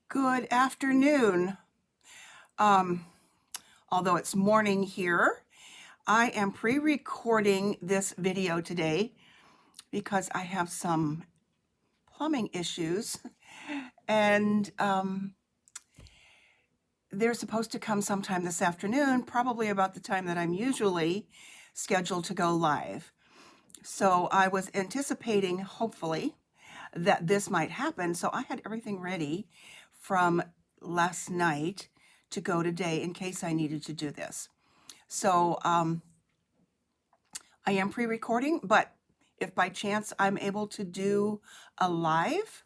Good afternoon. Um, Although it's morning here, I am pre-recording this video today because I have some plumbing issues and they're supposed to come sometime this afternoon, probably about the time that I'm usually scheduled to go live. So I was anticipating, hopefully, that this might happen. So I had everything ready from last night to go today in case I needed to do this. So I am pre-recording, but if by chance I'm able to do a live,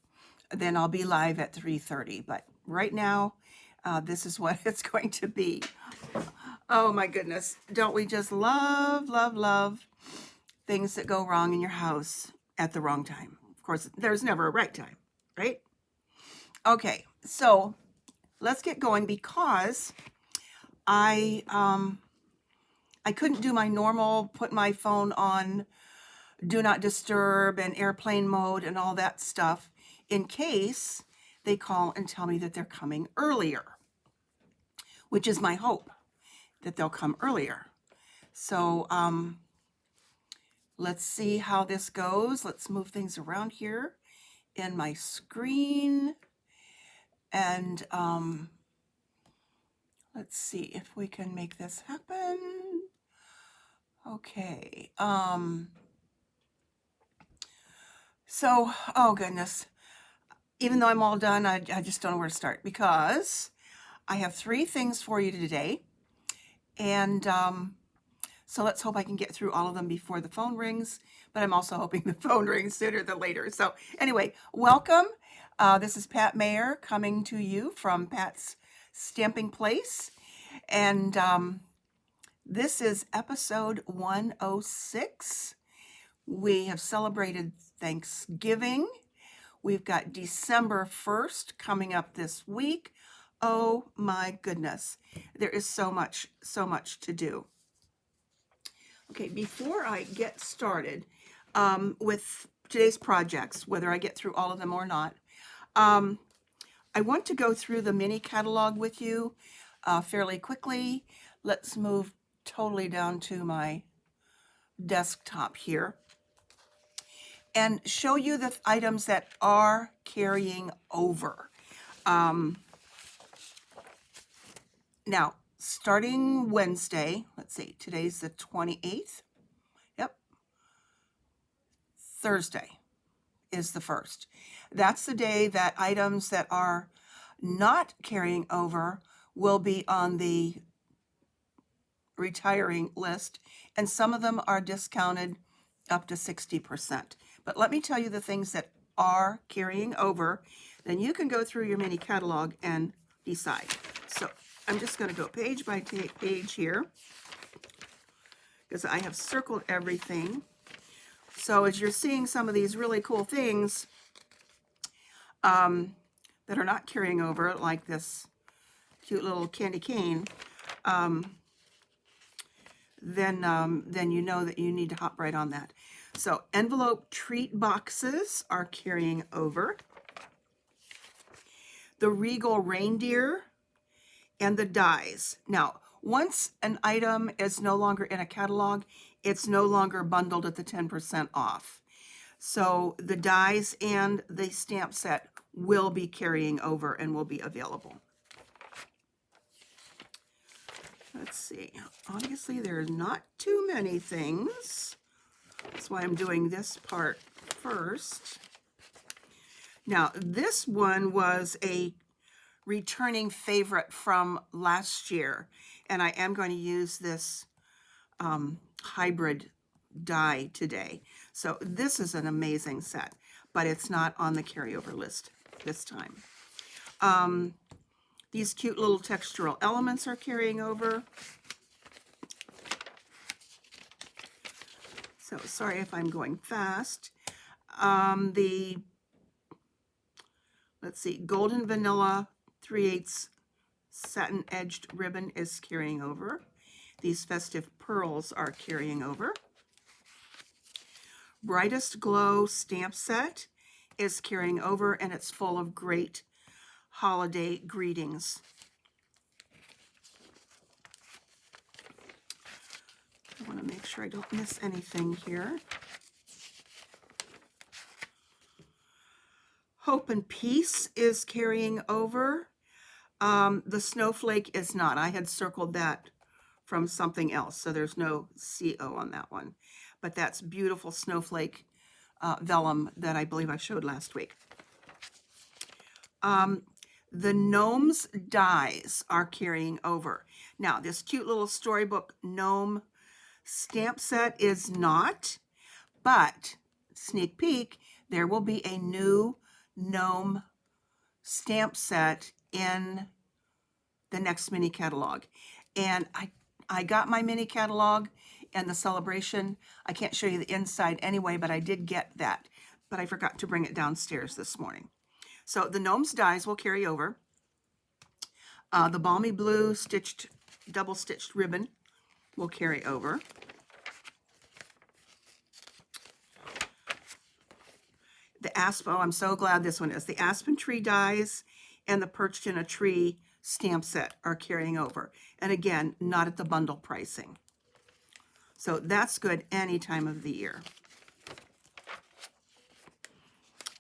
then I'll be live at 3:30. But right now, this is what it's going to be. Oh my goodness. Don't we just love, love, love things that go wrong in your house at the wrong time? Of course, there's never a right time, right? Okay, so let's get going because I couldn't do my normal, put my phone on do not disturb and airplane mode and all that stuff in case they call and tell me that they're coming earlier, which is my hope that they'll come earlier. So let's see how this goes. Let's move things around here in my screen. And let's see if we can make this happen. Okay. So, oh goodness. Even though I'm all done, I just don't know where to start because I have 3 things for you today. And so let's hope I can get through all of them before the phone rings, but I'm also hoping the phone rings sooner than later. So anyway, welcome. This is Pat Mayer coming to you from Pat's Stamping Place. And this is episode 106. We have celebrated Thanksgiving. We've got December 1st coming up this week. Oh my goodness. There is so much to do. Okay, before I get started with today's projects, whether I get through all of them or not, I want to go through the mini catalog with you fairly quickly. Let's move totally down to my desktop here and show you the items that are carrying over. Now, starting Wednesday, let's see, today's the 28th. Yep. Thursday is the 1st. That's the day that items that are not carrying over will be on the retiring list, and some of them are discounted up to 60%. But let me tell you the things that are carrying over, then you can go through your mini catalog and decide. So I'm just going to go page by page here because I have circled everything. So as you're seeing some of these really cool things that are not carrying over, like this cute little candy cane, then you know that you need to hop right on that. So envelope treat boxes are carrying over. The Regal reindeer and the dies. Now, once an item is no longer in a catalog, it's no longer bundled at the 10% off. So the dies and the stamp set will be carrying over and will be available. Let's see. Obviously, there's not too many things. That's why I'm doing this part first. Now, this one was a returning favorite from last year, and I am going to use this hybrid die today. So this is an amazing set, but it's not on the carryover list this time. These cute little textural elements are carrying over. So sorry if I'm going fast. Let's see, golden vanilla 3/8 satin edged ribbon is carrying over. These festive pearls are carrying over. Brightest Glow stamp set is carrying over, and it's full of great holiday greetings. I want to make sure I don't miss anything here. Hope and Peace is carrying over. The snowflake is not. I had circled that from something else, so there's no CO on that one. But that's beautiful snowflake vellum that I believe I showed last week. The Gnomes dies are carrying over. Now, this cute little storybook gnome stamp set is not, but sneak peek, there will be a new gnome stamp set in the next mini catalog. And I got my mini catalog and the celebration. I can't show you the inside anyway, but I did get that. But I forgot to bring it downstairs this morning. So the Gnomes dies will carry over. The Balmy Blue double stitched ribbon will carry over. The Aspen, I'm so glad this one is. The Aspen Tree dies and the Perched in a Tree stamp set are carrying over. And again, not at the bundle pricing. So that's good any time of the year.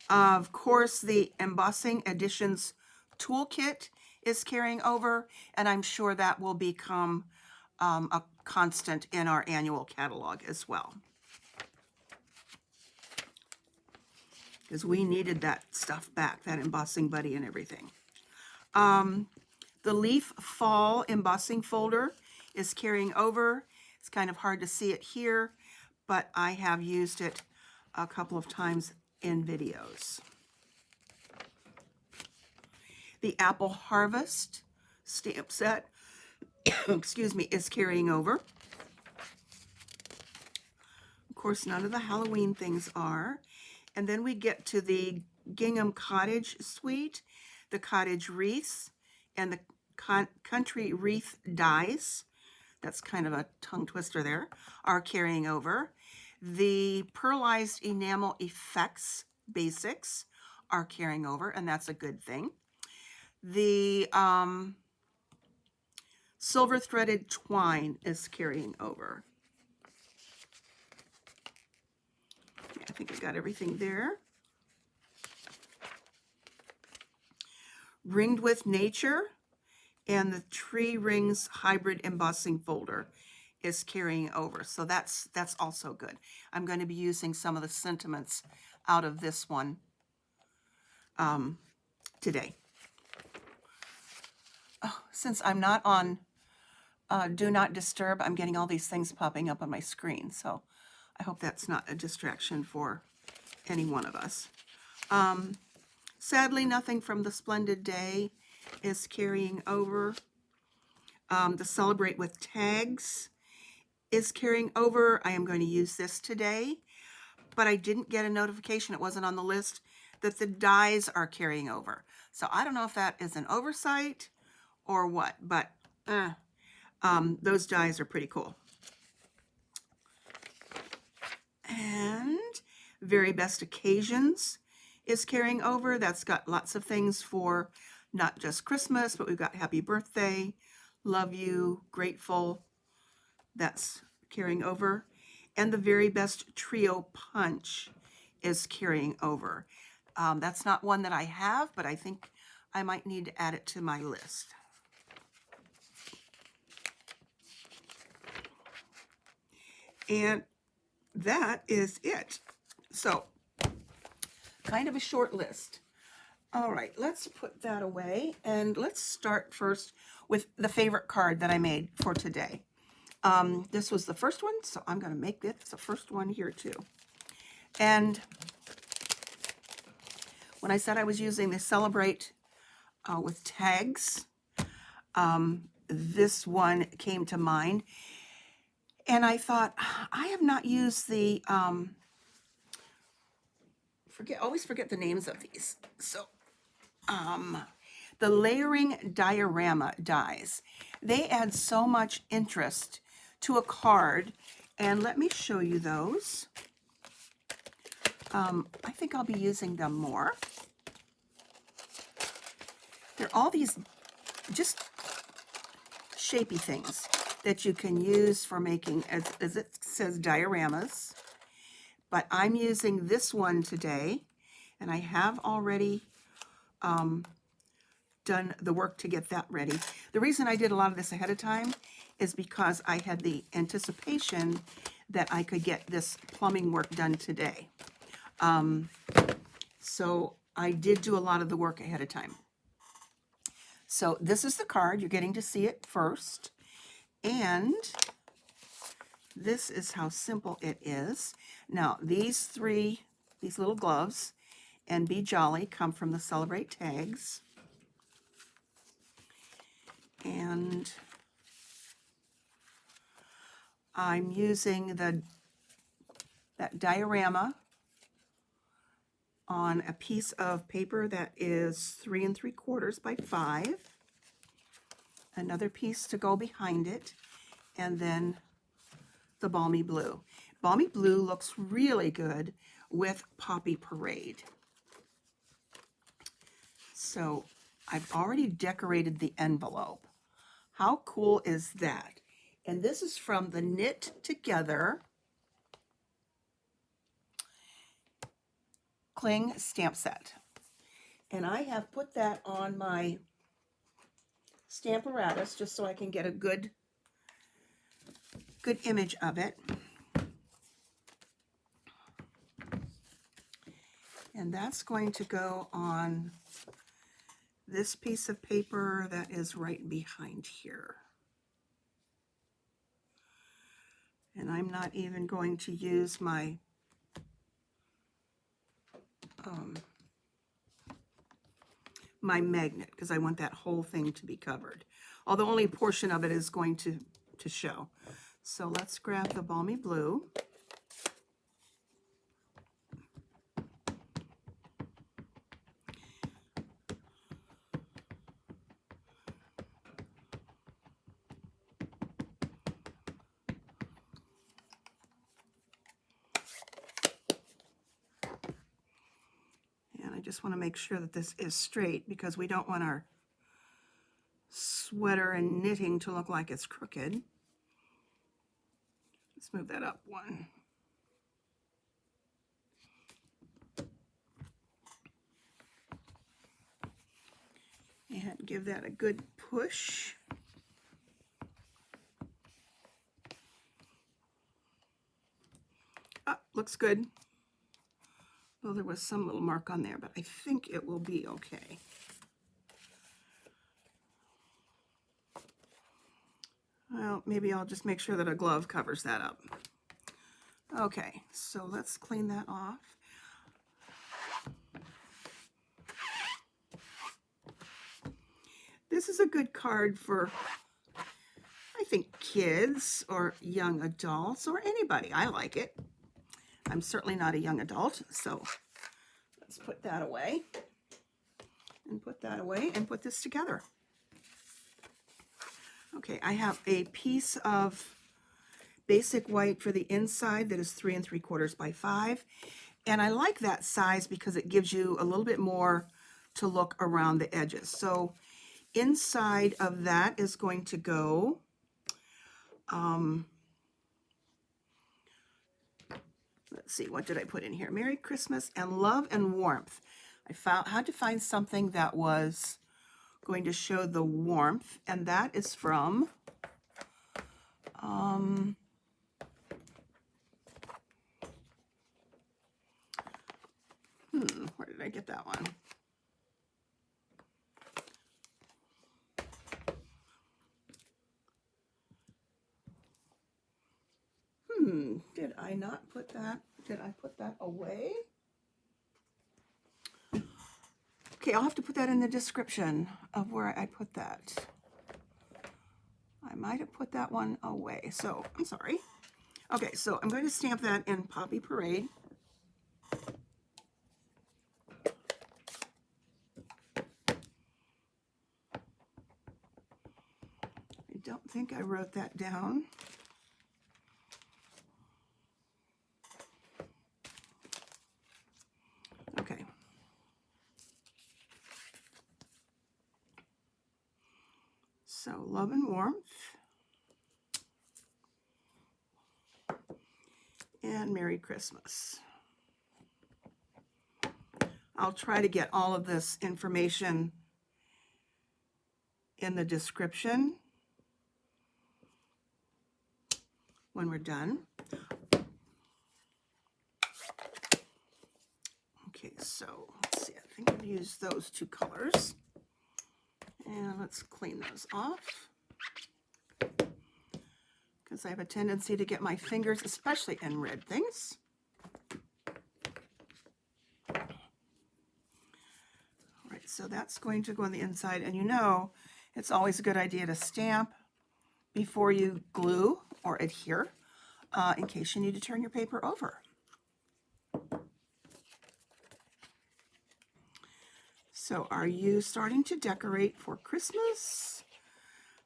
Of course, the Embossing Editions Toolkit is carrying over, and I'm sure that will become a constant in our annual catalog as well. Because we needed that stuff back, that embossing buddy and everything. The Leaf Fall embossing folder is carrying over. It's kind of hard to see it here, but I have used it a couple of times in videos. The Apple Harvest stamp set, excuse me, is carrying over. Of course, none of the Halloween things are. And then we get to the Gingham Cottage suite, the Cottage Wreaths, and the Country Wreath dies. That's kind of a tongue twister there, are carrying over. The Pearlized Enamel Effects Basics are carrying over, and that's a good thing. The Silver Threaded Twine is carrying over. I think I got everything there. Ringed with Nature and the Tree Rings Hybrid Embossing Folder is carrying over. So that's also good. I'm going to be using some of the sentiments out of this one today. Oh, since I'm not on Do Not Disturb, I'm getting all these things popping up on my screen. So I hope that's not a distraction for any one of us. Sadly, nothing from the Splendid Day is carrying over. The Celebrate with Tags is carrying over. I am going to use this today, but I didn't get a notification, it wasn't on the list, that the dies are carrying over. So I don't know if that is an oversight or what, but those dies are pretty cool. And Very Best Occasions is carrying over. That's got lots of things for not just Christmas, but we've got Happy Birthday, Love You, Grateful. That's carrying over. And the Very Best Trio Punch is carrying over. That's not one that I have, but I think I might need to add it to my list. And that is it. So, kind of a short list. All right, let's put that away and let's start first with the favorite card that I made for today. This was the first one, so I'm going to make this the first one here too. And when I said I was using the Celebrate with tags, this one came to mind. And I thought, I have not used the, always forget the names of these. So, the Layering Diorama dies. They add so much interest to a card. And let me show you those. I think I'll be using them more. There are all these just shapy things that you can use for making, as it says, dioramas. But I'm using this one today, and I have already done the work to get that ready. The reason I did a lot of this ahead of time is because I had the anticipation that I could get this plumbing work done today. So I did do a lot of the work ahead of time. So this is the card. You're getting to see it first. And this is how simple it is. Now, these little gloves and Be Jolly come from the Celebrate tags. And I'm using that diorama on a piece of paper that is 3 3/4 by 5. Another piece to go behind it, and then the Balmy Blue. Balmy Blue looks really good with Poppy Parade. So I've already decorated the envelope. How cool is that? And this is from the Knit Together Cling stamp set. And I have put that on my Stamparatus just so I can get a good image of it. And that's going to go on this piece of paper that is right behind here. And I'm not even going to use my my magnet because I want that whole thing to be covered. Although only a portion of it is going to show. So let's grab the Balmy Blue. And I just want to make sure that this is straight because we don't want our sweater and knitting to look like it's crooked. Let's move that up one. And give that a good push. Ah, looks good. Well, there was some little mark on there, but I think it will be okay. Well, maybe I'll just make sure that a glove covers that up. Okay, so let's clean that off. This is a good card for, I think, kids or young adults or anybody. I like it. I'm certainly not a young adult, so let's put that away and put that away and put this together. Okay, I have a piece of basic white for the inside that is 3 3/4 by 5. And I like that size because it gives you a little bit more to look around the edges. So inside of that is going to go let's see, what did I put in here? Merry Christmas and Love and Warmth. I had to find something that was going to show the warmth, and that is from where did I get that one? Did I not put that? Did I put that away? Okay, I'll have to put that in the description of where I put that. I might have put that one away, so I'm sorry. Okay, so I'm going to stamp that in Poppy Parade. I don't think I wrote that down. Okay. So love and warmth. And Merry Christmas. I'll try to get all of this information in the description when we're done. Okay, so let's see, I think I've used those two colors. And let's clean those off, because I have a tendency to get my fingers, especially in red things. All right, so that's going to go on the inside, and you know it's always a good idea to stamp before you glue or adhere, in case you need to turn your paper over. So are you starting to decorate for Christmas?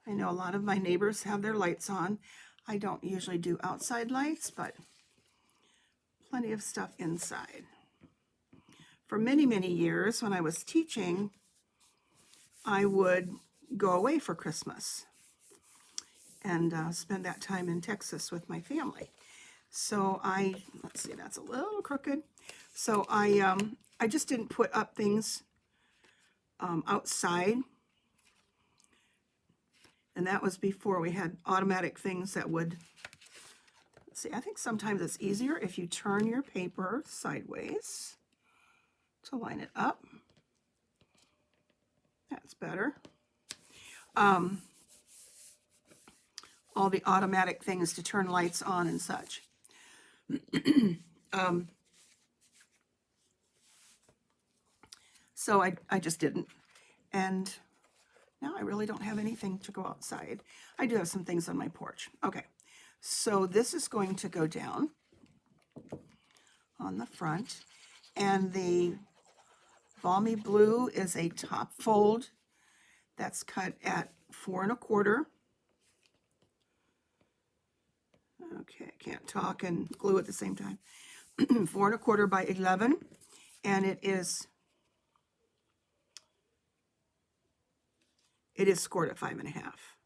I know a lot of my neighbors have their lights on. I don't usually do outside lights, but plenty of stuff inside. For many, many years when I was teaching, I would go away for Christmas and spend that time in Texas with my family. So let's see, that's a little crooked. So I just didn't put up things outside. And that was before we had automatic things that would, let's see, I think sometimes it's easier if you turn your paper sideways to line it up. That's better. All the automatic things to turn lights on and such. So I just didn't. And now I really don't have anything to go outside. I do have some things on my porch. Okay, so this is going to go down on the front. And the Balmy Blue is a top fold that's cut at 4 1/4. Okay, I can't talk and glue at the same time. 4 1/4 by 11, and it is scored at 5 1/2.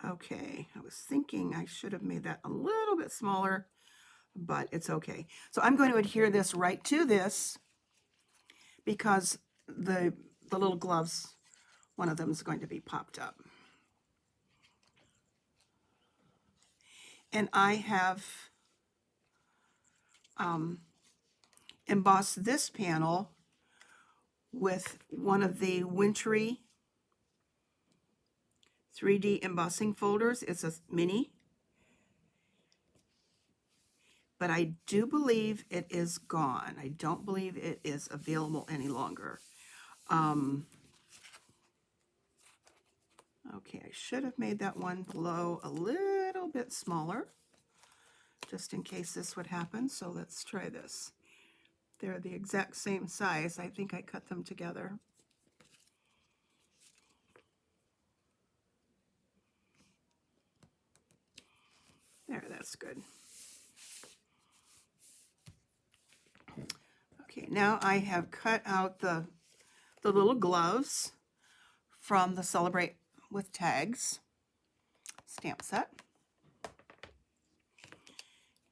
Okay, I was thinking I should have made that a little bit smaller, but it's okay. So I'm going to adhere this right to this, because the little gloves, one of them is going to be popped up. And I have embossed this panel with one of the wintry 3D embossing folders. It's a mini, but I do believe it is gone. I don't believe it is available any longer. Okay, I should have made that one below a little bit smaller, just in case this would happen. So let's try this. They're the exact same size. I think I cut them together. There, that's good. Okay, now I have cut out the little gloves from the Celebrate with Tags stamp set.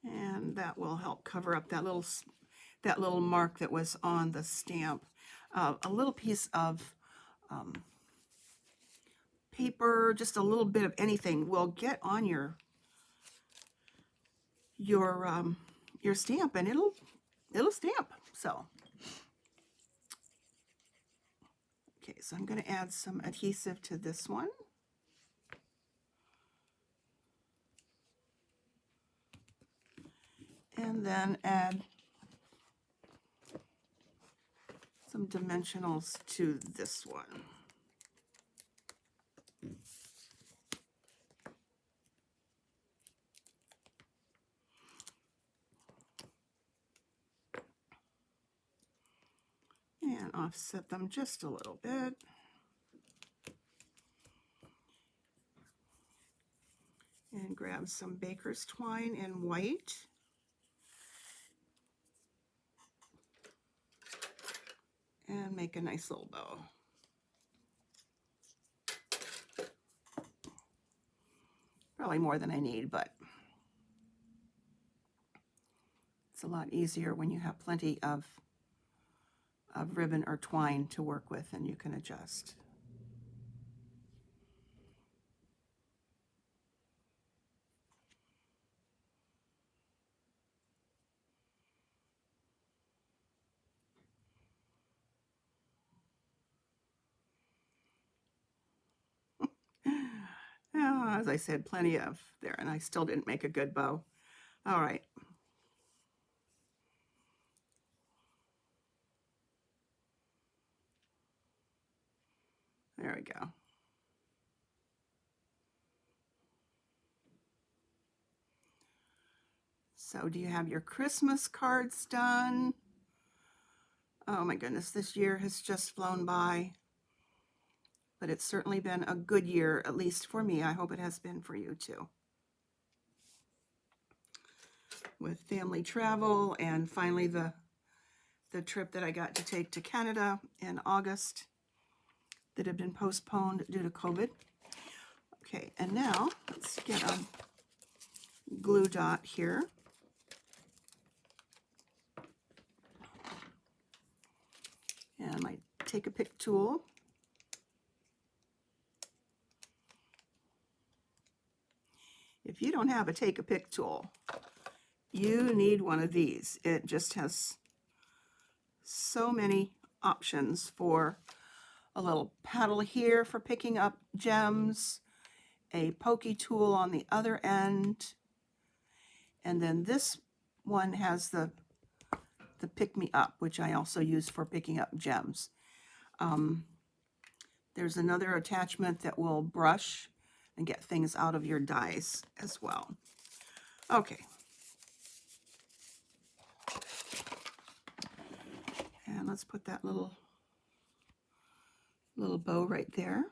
And that will help cover up that little mark that was on the stamp. A little piece of paper, just a little bit of anything will get on your stamp, and it'll stamp. So okay, so I'm going to add some adhesive to this one. And then add some dimensionals to this one. And offset them just a little bit. And grab some baker's twine in white. And make a nice little bow. probably more than I need, but it's a lot easier when you have plenty of ribbon or twine to work with, and you can adjust. As I said, plenty of there, and I still didn't make a good bow. All right. There we go. So do you have your Christmas cards done? Oh my goodness, this year has just flown by, but it's certainly been a good year, at least for me. I hope it has been for you too. With family travel and finally the trip that I got to take to Canada in August that had been postponed due to COVID. Okay, and now let's get a glue dot here. And my take a pick tool. If you don't have a take a pick tool, you need one of these. It just has so many options for a little paddle here for picking up gems, a pokey tool on the other end, and then this one has the pick me up, which I also use for picking up gems. There's another attachment that will brush and get things out of your dies as well. Okay. And let's put that little bow right there.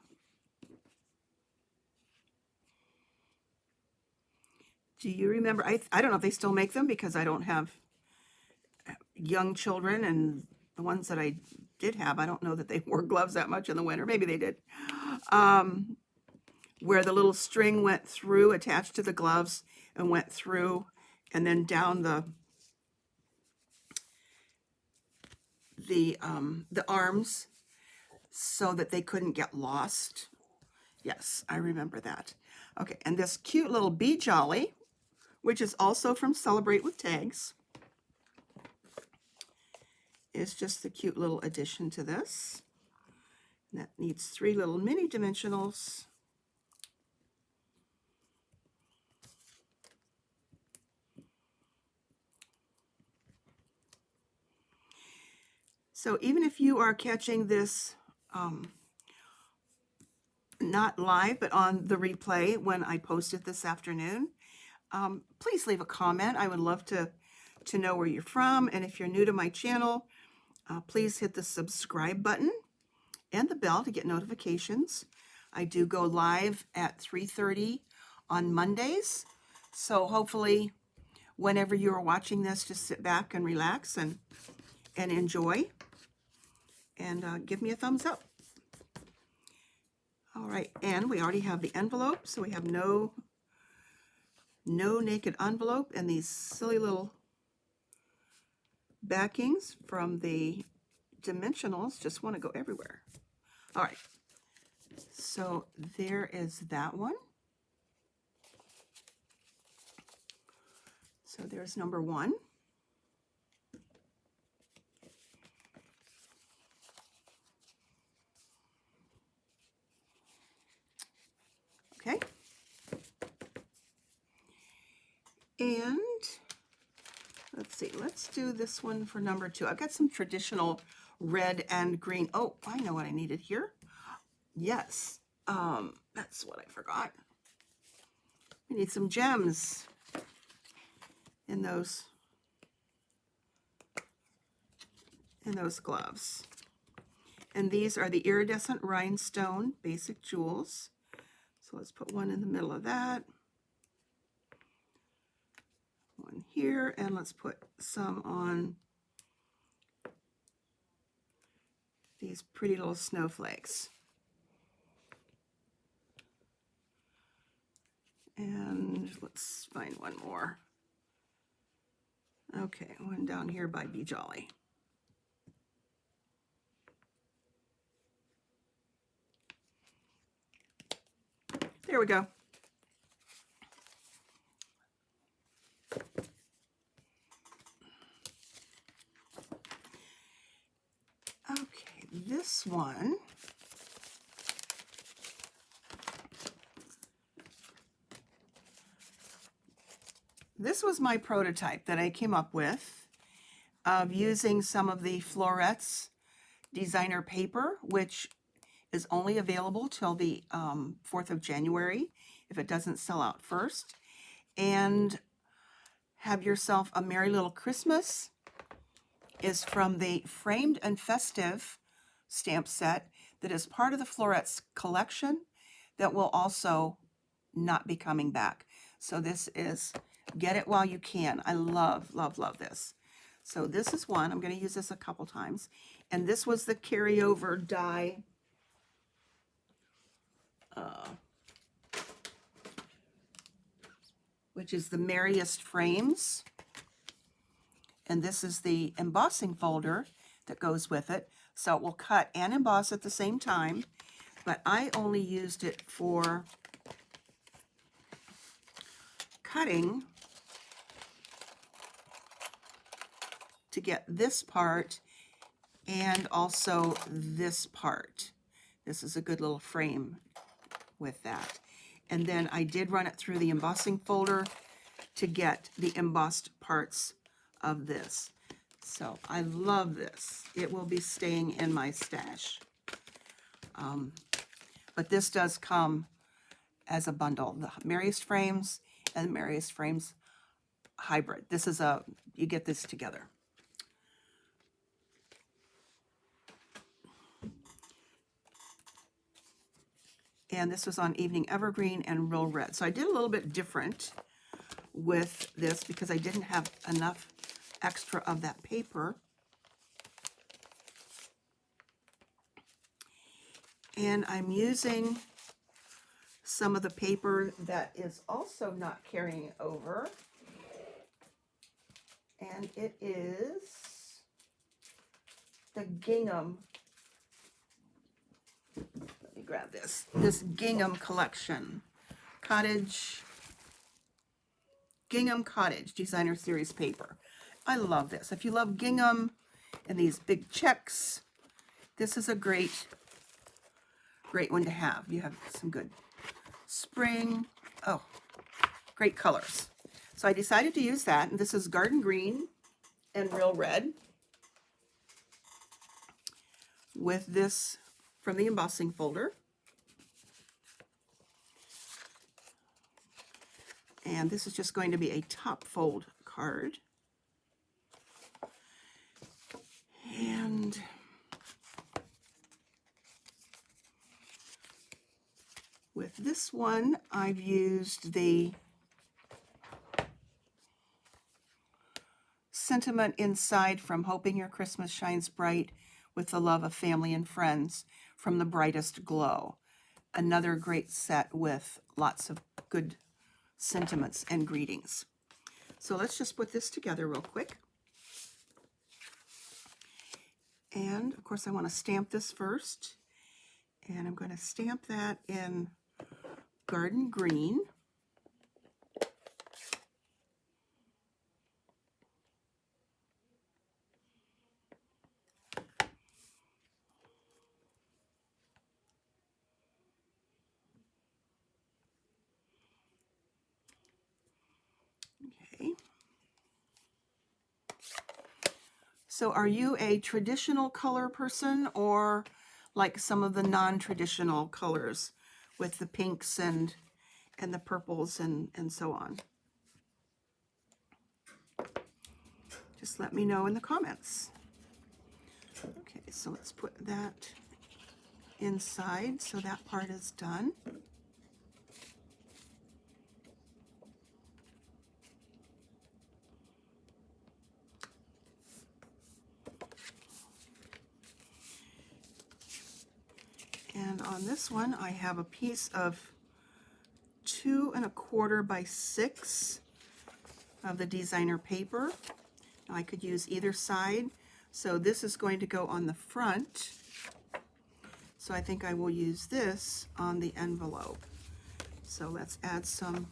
Do you remember, I don't know if they still make them because I don't have young children, and the ones that I did have, I don't know that they wore gloves that much in the winter. Maybe they did. Where the little string went through, attached to the gloves, and went through and then down the arms so that they couldn't get lost. Yes, I remember that. Okay, and this cute little Be Jolly, which is also from Celebrate with Tags, is just the cute little addition to this. And that needs 3 little mini dimensionals. So even if you are catching this not live, but on the replay when I post it this afternoon, please leave a comment. I would love to know where you're from. And if you're new to my channel, please hit the subscribe button and the bell to get notifications. I do go live at 3:30 on Mondays. So hopefully whenever you are watching this, just sit back and relax and enjoy, and give me a thumbs up. All right, and we already have the envelope, so we have no naked envelope, and these silly little backings from the dimensionals just want to go everywhere. All right, so there is that one. So there's number 1. Okay. And let's see, let's do this one for number 2. I've got some traditional red and green. Oh, I know what I needed here. Yes, that's what I forgot. We need some gems in those gloves. And these are the iridescent rhinestone basic jewels. So let's put one in the middle of that. One here, and let's put some on these pretty little snowflakes. And let's find one more. Okay, one down here by Be Jolly. There we go. Okay, this one, this was my prototype that I came up with of using some of the Florets designer paper, which is only available till the 4th of January if it doesn't sell out first. And Have Yourself a Merry Little Christmas is from the Framed and Festive stamp set that is part of the Florets collection that will also not be coming back. So this is get it while you can. I love, love, love this. So this is one. I'm going to use this a couple times. And this was the carryover die which is the Merriest Frames. And this is the embossing folder that goes with it. So it will cut and emboss at the same time, but I only used it for cutting to get this part and also this part. This is a good little frame with that. And then I did run it through the embossing folder to get the embossed parts of this. So I love this. It will be staying in my stash. But this does come as a bundle. The Merriest Frames and Merriest Frames Hybrid. This is you get this together. And this was on Evening Evergreen and Real Red. So I did a little bit different with this because I didn't have enough extra of that paper. And I'm using some of the paper that is also not carrying over. And it is the gingham. Let me grab this. This gingham collection. Gingham Cottage Designer Series paper. I love this. If you love gingham and these big checks, this is a great one to have. You have some good spring. Oh, great colors. So I decided to use that. And this is Garden Green and Real Red with this from the embossing folder. And this is just going to be a top fold card. And with this one, I've used the sentiment inside from Hoping Your Christmas Shines Bright with the Love of Family and Friends from the Brightest Glow. Another great set with lots of good sentiments and greetings. So let's just put this together real quick. And of course I want to stamp this first. And I'm going to stamp that in Garden Green. Okay. So are you a traditional color person or like some of the non-traditional colors with the pinks and the purples and so on? Just let me know in the comments. Okay, so let's put that inside so that part is done. And on this one, I have a piece of 2¼ by 6 of the designer paper. Now I could use either side. So this is going to go on the front. So I think I will use this on the envelope. So let's add some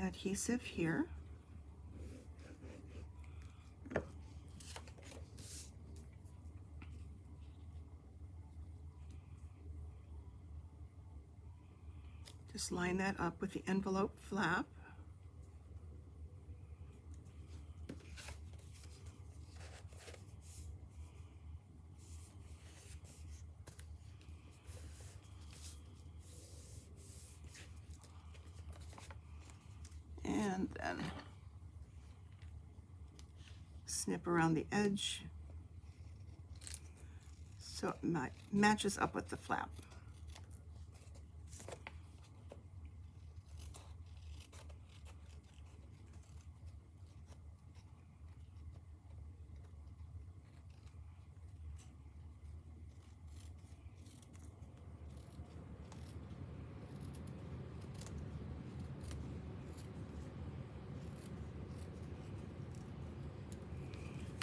adhesive here. Just line that up with the envelope flap. And then snip around the edge so it matches up with the flap.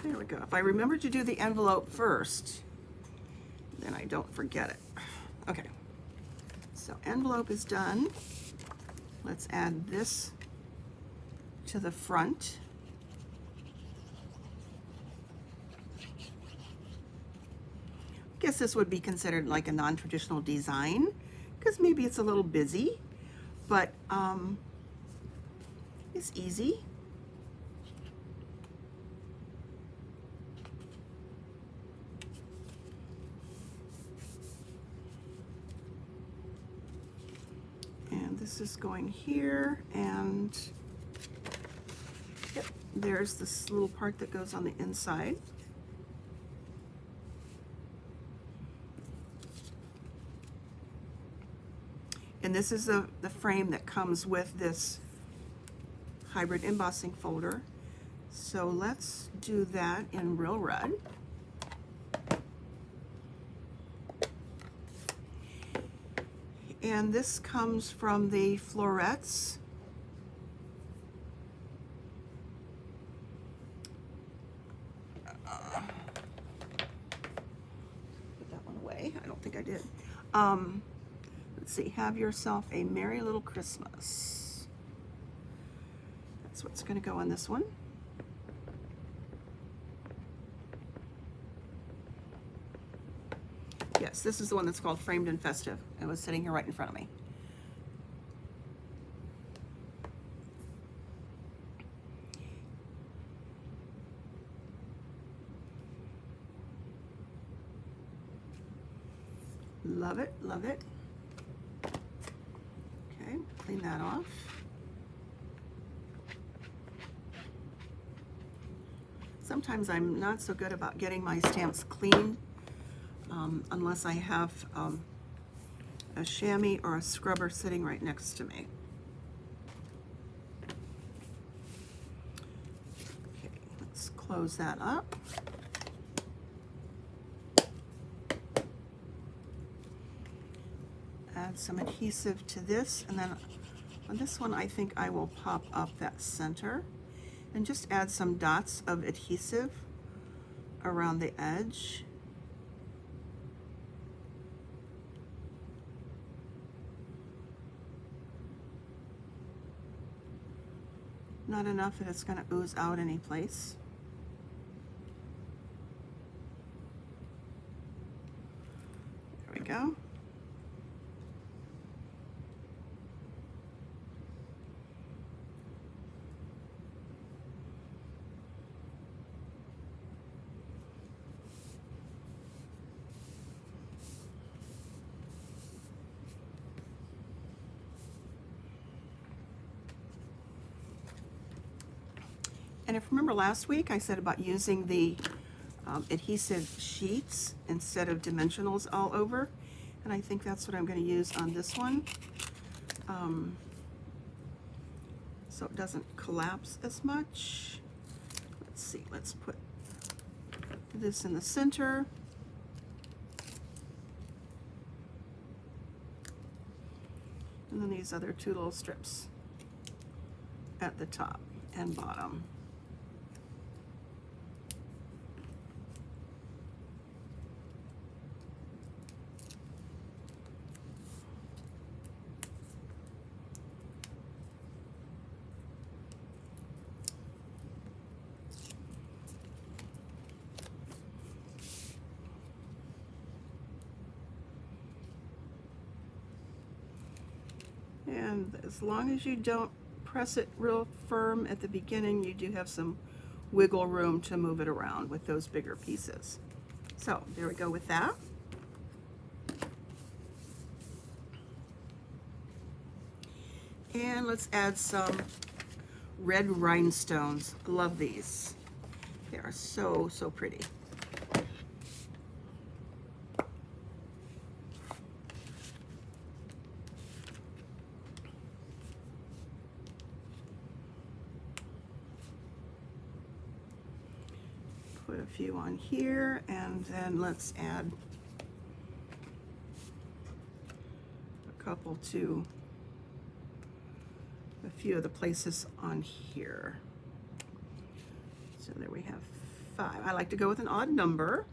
There we go. If I remember to do the envelope first, then I don't forget it. Okay, so envelope is done. Let's add this to the front. I guess this would be considered like a non-traditional design because maybe it's a little busy, but it's easy. This is going here, and yep, there's this little part that goes on the inside. And this is the frame that comes with this hybrid embossing folder. So let's do that in Real Red. And this comes from the florets. Put that one away. I don't think I did. Let's see. Have yourself a merry little Christmas. That's what's going to go on this one. Yes, this is the one that's called Framed and Festive. It was sitting here right in front of me. Love it, love it. Okay, clean that off. Sometimes I'm not so good about getting my stamps clean. Unless I have a chamois or a scrubber sitting right next to me. Okay, let's close that up. Add some adhesive to this, and then on this one I think I will pop up that center and just add some dots of adhesive around the edge. Not enough that it's going to ooze out any place. There we go. And if you remember last week, I said about using the adhesive sheets instead of dimensionals all over. And I think that's what I'm going to use on this one. So it doesn't collapse as much. Let's see, let's put this in the center. these other two little strips at the top and bottom. And as long as you don't press it real firm at the beginning, you do have some wiggle room to move it around with those bigger pieces. So there we go with that. And let's add some red rhinestones. I love these. They are so, so pretty. Put a few on here, and then let's add a couple to a few of the places on here. So there we have 5. I like to go with an odd number.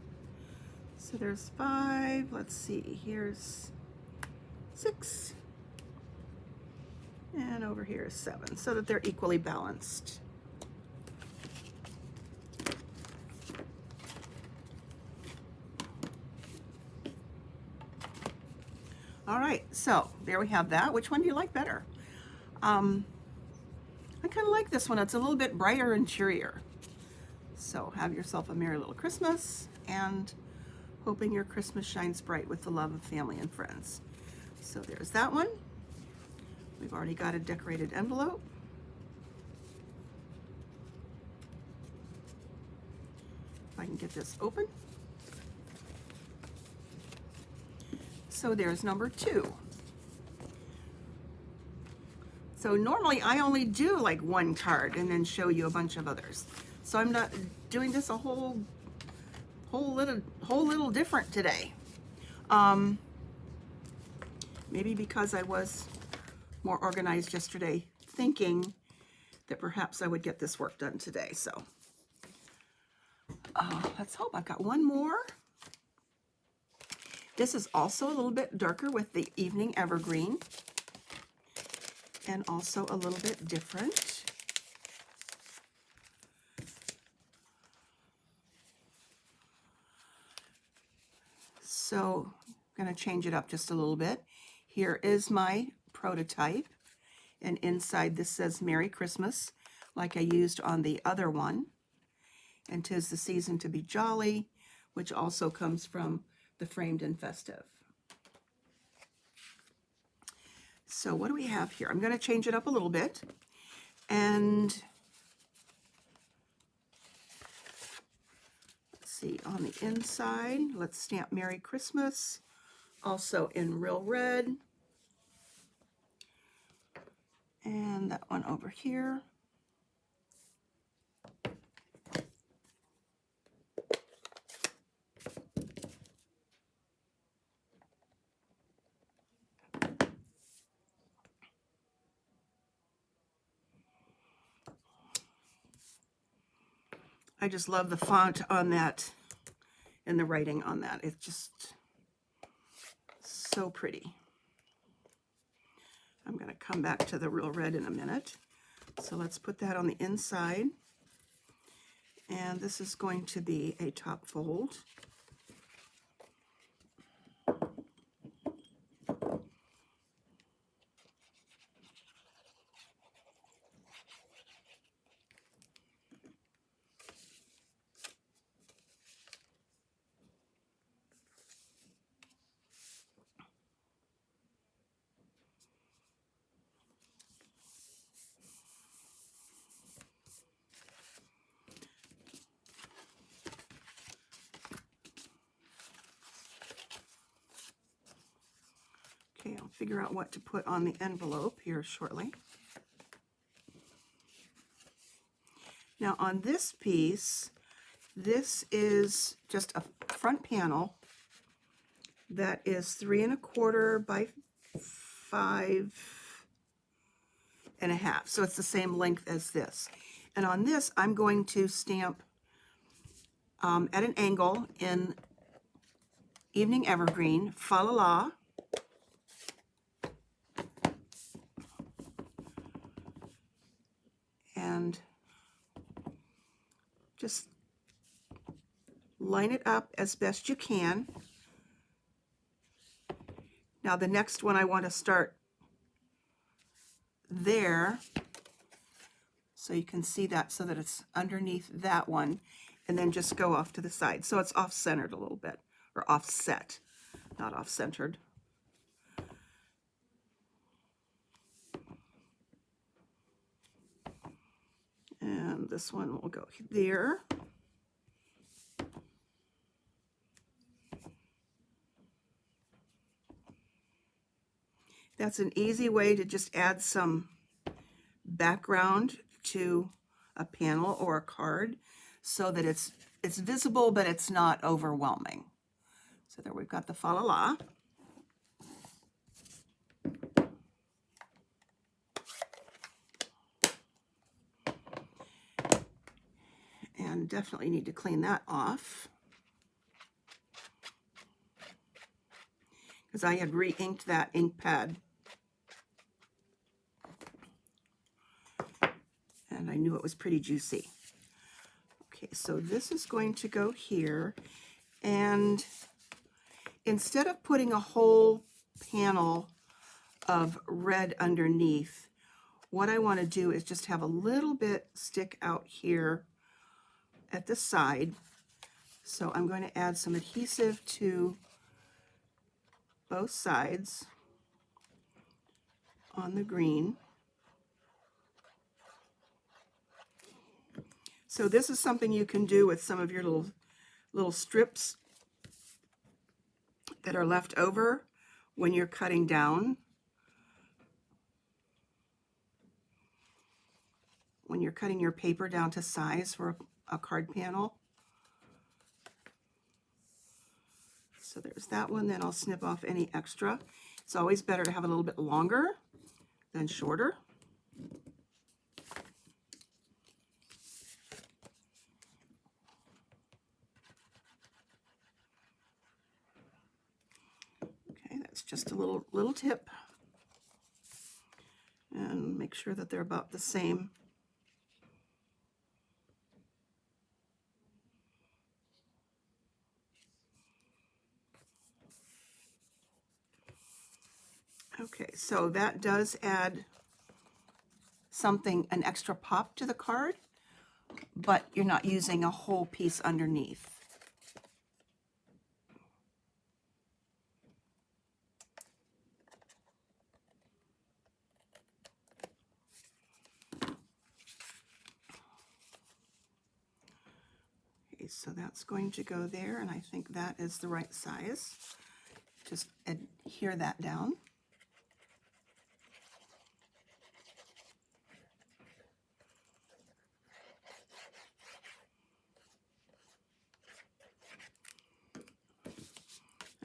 So there's 5. Let's see, here's 6. And over here is 7, so that they're equally balanced. All right, so there we have that. Which one do you like better? I kind of like this one. It's a little bit brighter and cheerier. So have yourself a merry little Christmas, and hoping your Christmas shines bright with the love of family and friends. So there's that one. We've already got a decorated envelope. If I can get this open. So there's number 2. So normally I only do like one card and then show you a bunch of others. So I'm not doing this a whole little different today. Maybe because I was more organized yesterday, thinking that perhaps I would get this work done today. So let's hope. I've got one more. This is also a little bit darker with the evening evergreen, and also a little bit different. So I'm going to change it up just a little bit. Here is my prototype, and inside this says Merry Christmas, like I used on the other one. And 'tis the season to be jolly, which also comes from the Framed and Festive. So what do we have here? I'm going to change it up a little bit, and let's see, on the inside, let's stamp Merry Christmas, also in real red, and that one over here. I just love the font on that and the writing on that. It's just so pretty. I'm going to come back to the real red in a minute. So let's put that on the inside. And this is going to be a top fold. Okay, I'll figure out what to put on the envelope here shortly. Now on this piece, this is just a front panel that is 3 1/4 by 5 and a half. So it's the same length as this. And on this, I'm going to stamp at an angle in Evening Evergreen, Fa La La. And just line it up as best you can. Now the next one I want to start there, so you can see that, so that it's underneath that one, and then just go off to the side. So it's off-centered a little bit, or offset, not off-centered. And this one will go there. That's an easy way to just add some background to a panel or a card so that it's visible, but it's not overwhelming. So there we've got the Fa La La. And definitely need to clean that off, because I had re-inked that ink pad. And I knew it was pretty juicy. Okay, so this is going to go here. And instead of putting a whole panel of red underneath, what I want to do is just have a little bit stick out here at the side. So I'm going to add some adhesive to both sides on the green. So this is something you can do with some of your little strips that are left over when you're cutting down. When you're cutting your paper down to size for a card panel. So there's that one. Then I'll snip off any extra. It's always better to have a little bit longer than shorter. Okay, that's just a little tip. And make sure that they're about the same. Okay, so that does add something, an extra pop to the card, but you're not using a whole piece underneath. Okay, so that's going to go there, and I think that is the right size. Just adhere that down.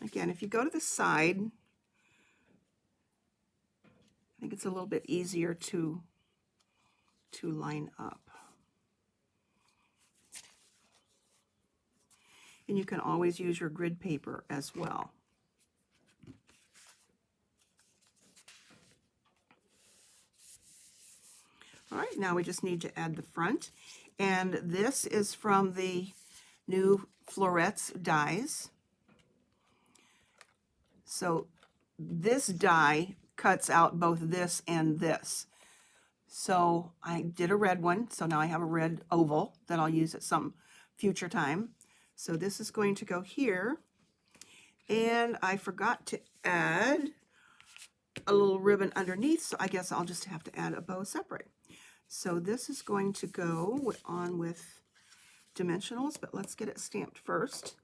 Again, if you go to the side, I think it's a little bit easier to line up. And you can always use your grid paper as well. All right, now we just need to add the front. And this is from the new Florets dies. So this die cuts out both this and this. So I did a red one, so now I have a red oval that I'll use at some future time. So this is going to go here. And I forgot to add a little ribbon underneath, so I guess I'll just have to add a bow separate. So this is going to go on with dimensionals, but let's get it stamped first.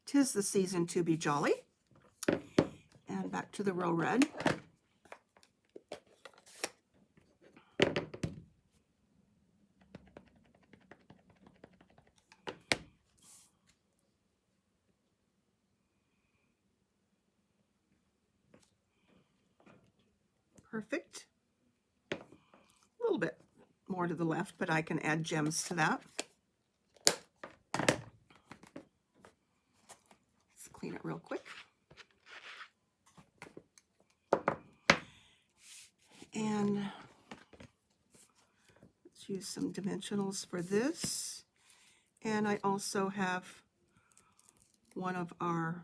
'Tis the season to be jolly. And back to the real red. Perfect. more to the left, but I can add gems to that. Let's clean it real quick. And let's use some dimensionals for this. And I also have one of our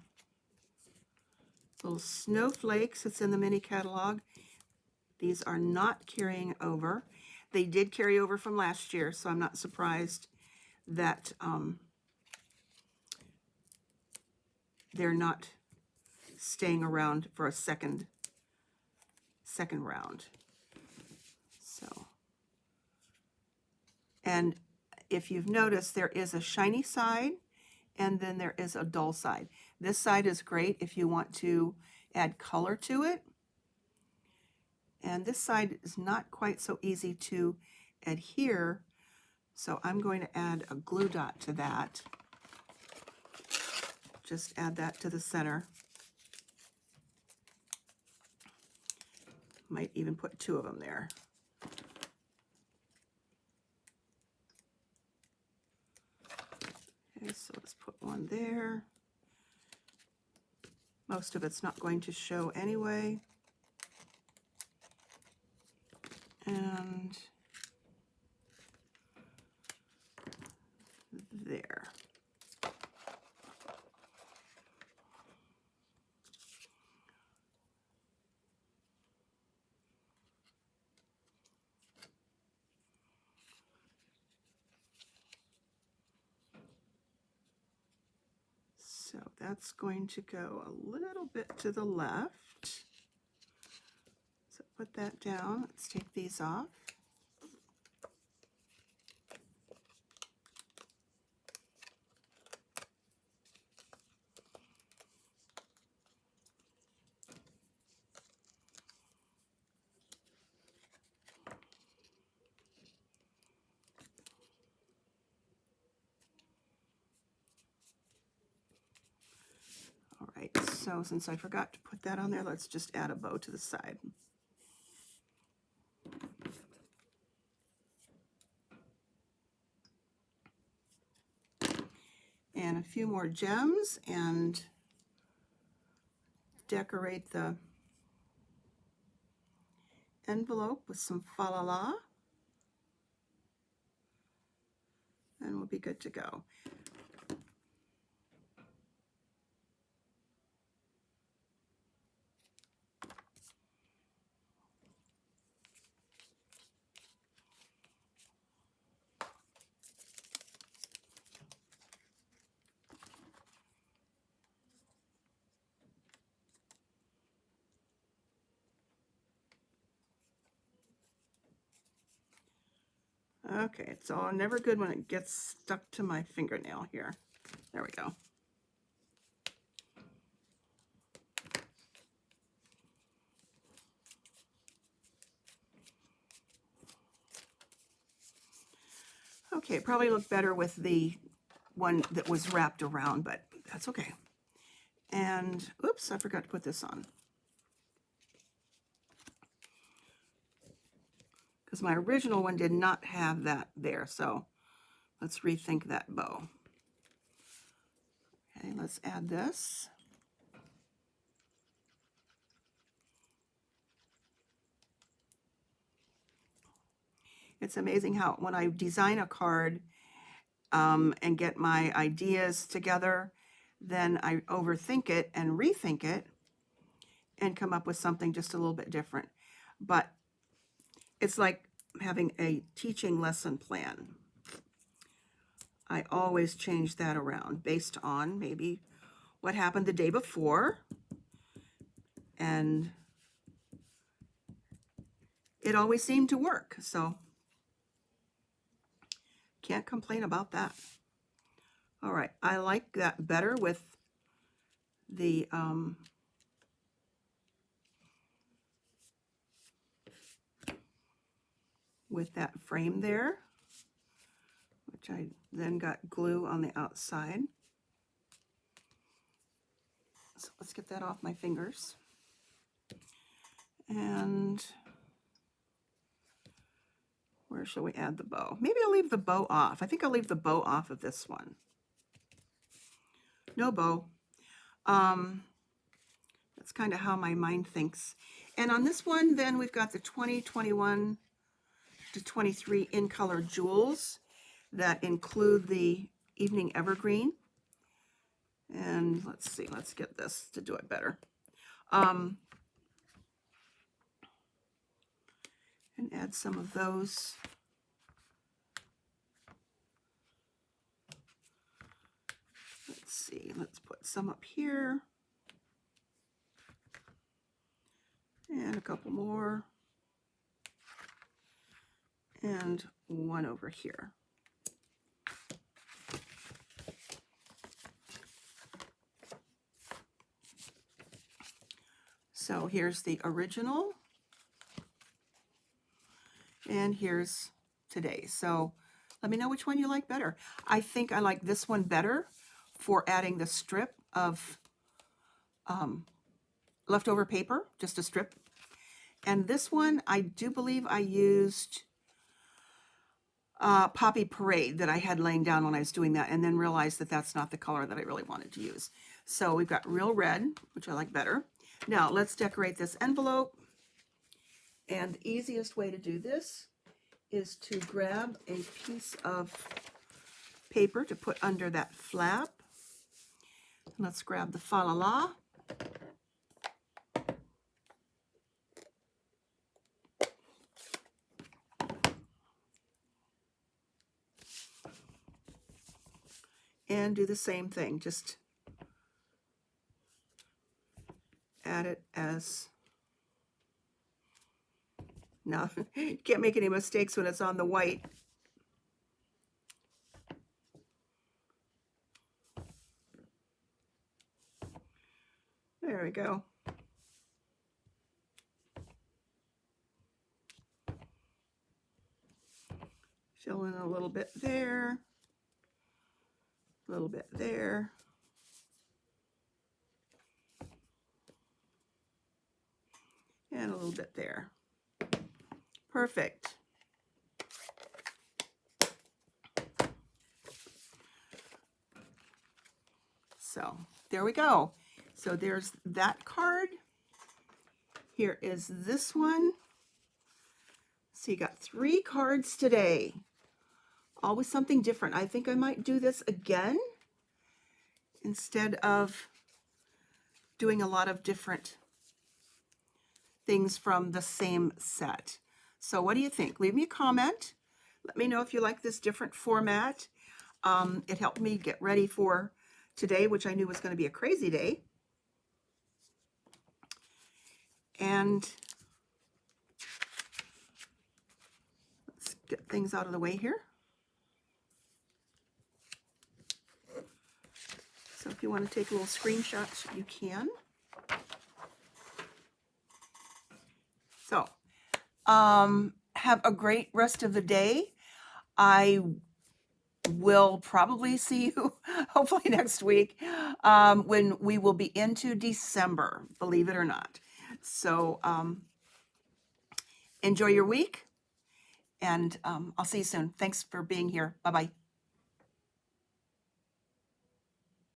little snowflakes that's in the mini catalog. These are not carrying over. They did carry over from last year, so I'm not surprised that they're not staying around for a second round. So, and if you've noticed, there is a shiny side and then there is a dull side. This side is great if you want to add color to it. And this side is not quite so easy to adhere, so I'm going to add a glue dot to that. Just add that to the center. Might even put two of them there. Okay, so let's put one there. Most of it's not going to show anyway. And there. So that's going to go a little bit to the left. So put that down. Let's take these off. All right, so since I forgot to put that on there, let's just add a bow to the side. And a few more gems and decorate the envelope with some fa la la, and we'll be good to go. Okay, it's all never good when it gets stuck to my fingernail here. There we go. Okay, it probably looked better with the one that was wrapped around, but that's okay. And oops, I forgot to put this on. Because my original one did not have that there, so let's rethink that bow. Okay, let's add this. It's amazing how when I design a card and get my ideas together, then I overthink it and rethink it and come up with something just a little bit different. But it's like having a teaching lesson plan. I always change that around based on maybe what happened the day before, and it always seemed to work, so can't complain about that. All right, I like that better with the with that frame there, which I then got glue on the outside. So let's get that off my fingers. And Where shall we add the bow? Maybe I'll leave the bow off. I think I'll leave the bow off of this one. No bow. That's kind of how my mind thinks. And on this one, then we've got the 2021 to 23 in color jewels that include the evening evergreen. And let's see, let's get this to do it better. And add some of those. Let's see, let's put some up here. And a couple more. And one over here. So here's the original. And here's today. So let me know which one you like better. I think I like this one better for adding the strip of leftover paper, just a strip. And this one, I do believe I used Poppy Parade that I had laying down when I was doing that, and then realized that that's not the color that I really wanted to use. So we've got Real Red, which I like better. Now let's decorate this envelope. And the easiest way to do this is to grab a piece of paper to put under that flap. Let's grab the Fa La La. And do the same thing, just add it as, no, you can't make any mistakes when it's on the white. There we go. Fill in a little bit there, a little bit there. And a little bit there. Perfect. So there we go. So there's that card. Here is this one. So you got 3 cards today. Always something different. I think I might do this again instead of doing a lot of different things from the same set. So what do you think? Leave me a comment. Let me know if you like this different format. It helped me get ready for today, which I knew was going to be a crazy day. And let's get things out of the way here. So if you want to take little screenshots, you can. So have a great rest of the day. I will probably see you hopefully next week when we will be into December, believe it or not. So enjoy your week, and I'll see you soon. Thanks for being here. Bye-bye.